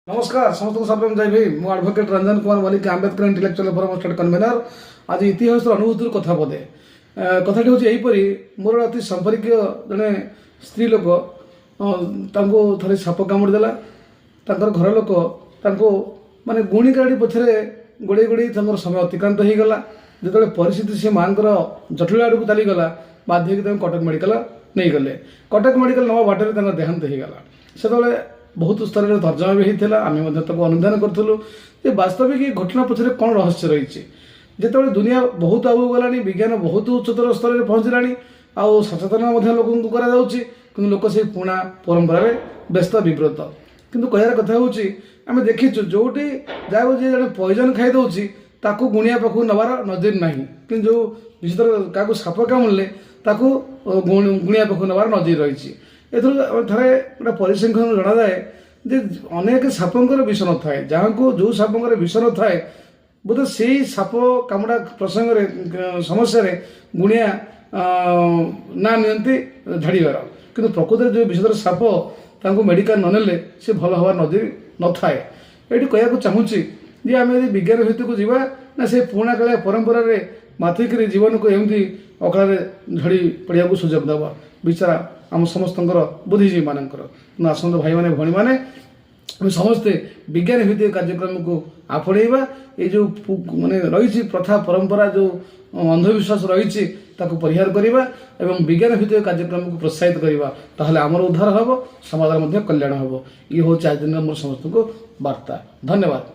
नमस्कार समस्त को जय भीम मु advocate Ranjan Kumar Malik Ambedkar intellectual forum state convener आज इतिहास अनुभूति कथा पदे कथाटी हूँ यहीपरि मोर अति संपर्क जड़े स्त्री लोक थे साप कामुड़देला घर लोक माने गुणी गाड़ी पछरे गोड़े गोड़े समय अतिक्रांत हो गला जो परिस्थिति से माँ जटिल आड़ को चलीगला बाध्य कटक मेडिकल नहीं गले कटक मेडिकल नवा बाटर देहांत हो गला से बहुत स्तर में तर्जमा भी होता आम अनुधान करूँ वास्तविक ये घटना पछरे कौन रहस्य रही जो दुनिया बहुत आगू गला विज्ञान बहुत उच्चतर स्तर में पहुँचला आउ सचेतन लोक कि लोक से पुणा परंपरा व्यस्त विव्रत किंतु कहर कथा हूँ आम देखीचु जोटी जहाँ जी जड़े पॉइजन खाईदे ताकू गुणिया पाखु नवार नजर ना कि जो विचित्र क्या साप कामुड़े गुणिया पाखु नवार नजर रही थे गोटे परिसंख्यान जना जाए जे अनेक सापंकर विष न थाए जहाँ को जो सापंकर विष न थाए बोधे से साप कामुड़ा प्रसंग समस्या गुणिया ना नियंती झाड़ीबार किंतु प्रकृति जो विषधर साप मेडिकल ननेले से भल हवार नजर न थाए ये कहना चाहूँगी जे आम यदि विज्ञान भित्ति को जीवा ना से पुराणा कालिया परंपरा माथिक जीवन को एमती अकड़ा झड़ी पड़ा सुजोग देवा विचारा आम समस्त बुद्धिजीवी मानकर आसंत भाई मैंने भणी मैंने समस्ते विज्ञान भित्तिक कार्यक्रम को आपणेबा ये जो माने रही प्रथा परंपरा जो अंधविश्वास रही परिहार करवा एवं विज्ञान भित्तिक कार्यक्रम को प्रोत्साहित करवा ताहले आमर उद्धार हम समाज कल्याण हम ये हूँ आज दिन मोर समस्त को वार्ता। धन्यवाद।